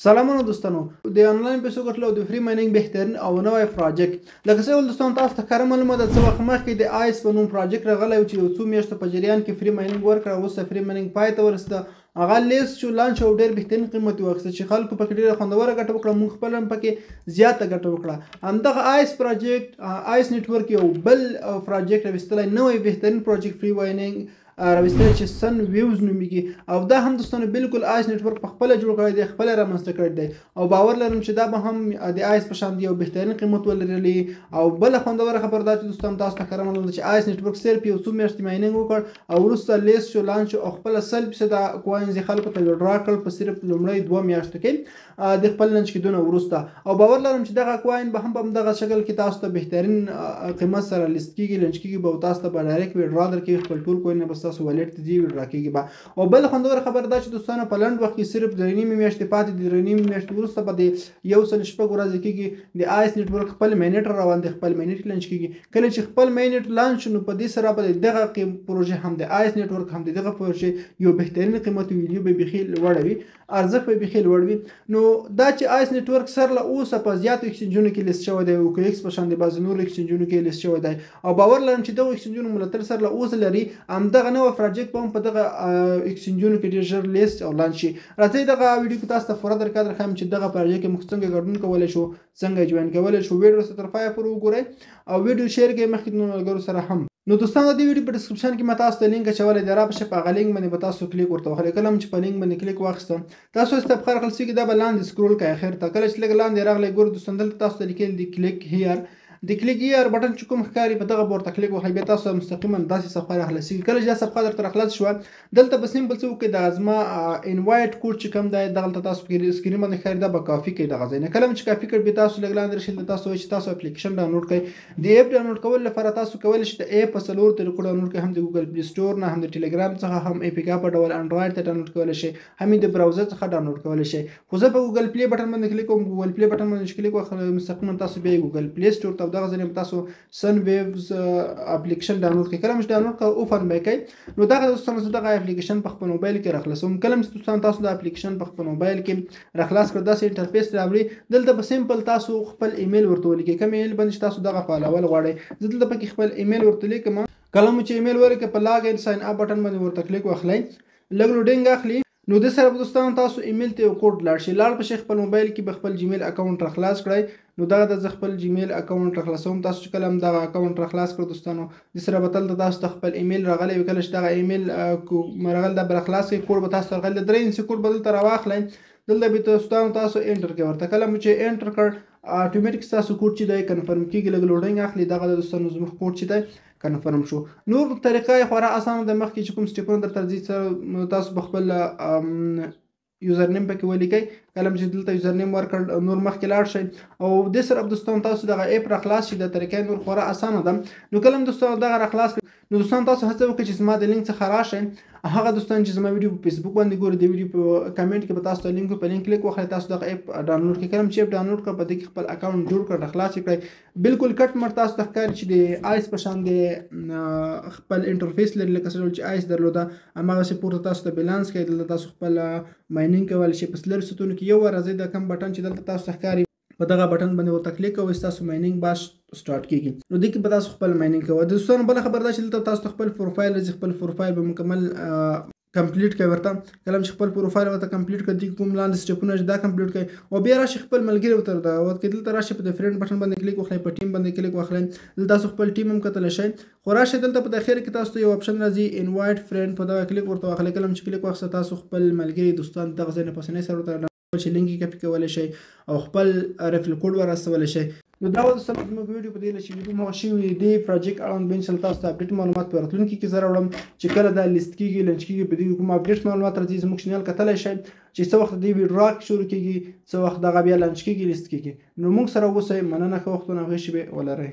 سلامونه دوستانو د آنلاین پیسو ګټلو د فری مایننګ بهترین او نوی پروجیکټ لکه څه ول دوستانو تاسو ته کار معلومه ده څه وخت مخکې د آیس په نوم پروجیکټ راغلی چې یو څو میاشتو په جریان کې فری مایننګ ورکړه اوس فری مایننګ پای ته ورسېده هغه لیست شو لانچ او ډېر بهترین قیمت واخیسته چې خلکو پکې ډېره خوندوره ګټه وکړه موږ خپل هم پکې زیاته ګټه وکړه همدغه آیس پروجیکټ آیس نیټورک یو بل پروجیکټ راوستلی نوی بهترین پروجیکټ فری مایننګ راوستلی چې سن ویوز نومیږي او دا هم دوستانو بالکل آیس نیټورک په خپله جوړ کړی دی خپله رامنځته کړی دی او باور لرم چې دا به هم د آیس په شان یو بهترین قیمت ولري او بله خوندوره خبر دا چې دوستانو تاسو ته کره معلومه ده چې آیس نیټورک صرف یو څو میاشتې مایننګ وکړ او وروسته لیست شو لانچ او خپله 100% کوینز یې خلکو ته ویډرا کړل په صرف لومړی 2 میاشتو کې د خپل لانچ کېدونه وروسته او باور لرم چې دغه کوین به هم په همدغه شکل کې تاسو ته بهترین قیمت سره لیست کېږي لانچ کېږي به تاسو ته به ډایرکټ ویډرا درکوي خپل ټول کوین به ستاسو والټ ته ځي راکېږي به او بل خوندوره خبر دا چې دوستانو په لنډ وخت کې صرف 3.5 میاشتې پاتې دي 3.5 میاشتې وروسته به د 106 ورځې کېږي د آیس نیټورک خپل مینټ روان دی خپل مینټ لانچ کېږي کله چې خپل مینټ لانچ نو په دې سره به دغه پروژه هم د آیس نیټورک هم دغه پروژه یو بهترین قیمت ویډیو به بخیل وړوي ارزښت به بخیل وړوي نو دا چې آیس نیټورک سره له اوسه په زیاتو ایکسچینجونو کې لیست شوی دی او کویکس په شان د بعض نور ایکسچینجونو کې لیست شوی دی او باور لرم چې دغه ایکسچینجونو ملاتړ سره له اوسه لري همدغه نوی پروجیکټ په دغه ایکسچینجونو کې ډېر ژر لیست او لانچ شي راځئ دغه ویډیو کې تاسو ته پوره درکړم چې دغه پروژه کې موږ څنګه ګډون کولی شو څنګه جوین کولی شو ویډیو ته تر پایه پورې وګورئ او ویډیو شیر کړئ مخکې د ملګرو سره هم نو دوستانو د ویډیو په ډسکرپشن کې ما تاسو ته لینک اچولی دی راپسې په هغه لینک باندې به تاسو کلیک ورته وهلی کله هم چې په لینک باندې کلیک واخیستم تاسو ته په هر خلصي کې دا به لاندې سکرول کوئ اخر ته کله چې لږ لاندې راغلی ګورئ دوستان دلته تاسو ته لیکلی دی کلیک هیر د کلیک هیر بټن چې کوم ښکاري په دغه ورته کلیک وهئ بیا تاسو مستقیما داسې صفحه راخلاصېږي کله چې دا صفحه درته راخلاص شوه دلته به سمپل څه وکړئ دغه زما انوایټ کوډ چې کوم دی دغلته تاسو سکرین باندې ښکاري دا به کافي کړئ دغه ځای نه کله چې کافي کړئ بیا تاسو لږ لاندې راشئ دلته تاسو وایي چې تاسو اپلیکیشن ډاونلوډ کړئ د ایپ ډاونلوډ کولو لپاره تاسو کولی شئ د ایپ په څلورو طریقو ډاونلوډ کړئ هم د ګوګل پلی سټور نه هم د ټیلیګرام څخه هم اے پی کے په ډول انډرایډ ته ډاونلوډ کولی شئ هم د براوزر څخه ډاونلوډ کولی شئ خو زه په ګوګل پلی بټن باندې کلیک کوم ګوګل پلی بټن باندې کلیک وکړم مستقیما تاسو بیا ګوګل پلی سټور ته دغه ځای تاسو سن ویوز اپلیکیشن ډاونلوډ کړئ کله چې ډاونلوډ کړئ اوپن به کوئ نو دغه دوستانو زه دغه اپلیکیشن په خپل موبایل کې راخلاصوم کله چې دوستان تاسو د اپلیکیشن په خپل موبایل کې راخلاص کړئ داسې انټرفیس راوړي دلته به سمپل تاسو خپل ایمیل ورته ولیکئ کوم ایمیل باندې تاسو دغه فعالول غواړئ زه دلته پکې خپل ایمیل ورته لیکم کله چې ایمیل ورکړئ په لاګ ان ساين اپ بټن باندې ورته کلیک واخلئ لږ لوډینګ اخلي نو د سره دوستانو تاسو ایمیل ته یو کوډ لاړ شي لاړ په خپل موبایل کې به خپل جیمیل اکاونټ راخلاص کړئ نو دغه د خپل جیمیل اکاونټ راخلاصوم تاسو چې کله هم دغه اکاونټ راخلاص کړئ دوستانو د سره به تل تاسو ته خپل ایمیل راغلی وي کله چې دغه ایمیل مرغل د راخلاص کړئ کوډ به تاسو راغلی 3 انچ کوډ به دلته راواخلئ دلته به تاسو انټر کوئ ورته کله چې انټر کړ اتوماتیک تاسو کوډ چې دی کنفرم کیږي لږ لوډینګ اخلي دغه د دوستانو زموږ کوډ چې دی کنفرم شو نور طریقه یې خورا اسانه د مخکې چې کوم سټیپونه درته ځي تاسو په خپل یوزر نیم پکې ولیکئ کله چې دلته یوزر نیم ورکړ نور مخکې لاړ شئ او د سره دوستان تاسو دغه اپ راخلاص شي د طریقې نور خورا اسانه ده نو کله دوستان دغه راخلاص نو دوستان تاسو هڅه وکړئ چې زما د لینک څخه راشئ هغه دوستان چې زما ویډیو په فیسبوک باندې ګوري د ویډیو په کمنټ کې به تاسو ته لینک په لینک کلیک وکړئ تاسو دغه اپ ډاونلوډ کړئ کله چې اپ ډاونلوډ کړئ په دې کې خپل اکاونټ جوړ کړئ راخلاص کړئ بالکل کټ مر تاسو ته ښکاري چې د آیس په شان د خپل انټرفیس لري لکه څنګه چې آیس درلوده هماغسې پورته تاسو ته بیلانس کوي دلته تاسو خپل مایننګ کولی شئ په سلر ستونو کې یو راځي د کم بټن چې دلته تاسو ته ښکاري په دغه بټن باندې ورته کلیک کوئ تاسو مایننګ باش سٹارټ کیږي نو دې کې به تاسو خپل مایننګ کوئ دوستانو بله خبر دا چې دلته تاسو خپل پروفایل راځي خپل پروفایل به مکمل کمپلیټ کوي ورته کله چې خپل پروفایل ورته کمپلیټ کړئ کوم لاندې سټیپونه دا کمپلیټ کړئ او بیا راشي خپل ملګري ورته دعوت کړئ دلته راشي په فرند بټن باندې کلیک وکړئ په ټیم باندې کلیک وکړئ دلته تاسو خپل ټیم هم کتلی شئ خو راشي دلته په اخر کې تاسو ته یو اپشن راځي انوایټ فرند په دغه کلیک ورته وکړئ کله چې کلیک واخیسته تاسو خپل ملګري دوستان دغه ځای نه په اسانۍ سره ورته چې لینک یې کاپي کولی شئ او خپل ریفرل کوډ ورسولی شئ نو دا دوستانو زموږ ویډیو په دې چې ویډیو مو شوي دې پروجیکټ اړوند به انشاءالله تاسو ته اپډیټ معلومات په راتلونکي کې زه راوړم چې کله دا لیست کېږي لنچ کېږي په دې کوم اپډیټ معلومات راځي زموږ چینل کتلی شئ چې څه وخت دې ویډیو شروع کېږي څه وخت دغه بیا لنچ کېږي لیست کېږي نو موږ سره اوسئ مننه ښه وختونه هغې شیبې ولرئ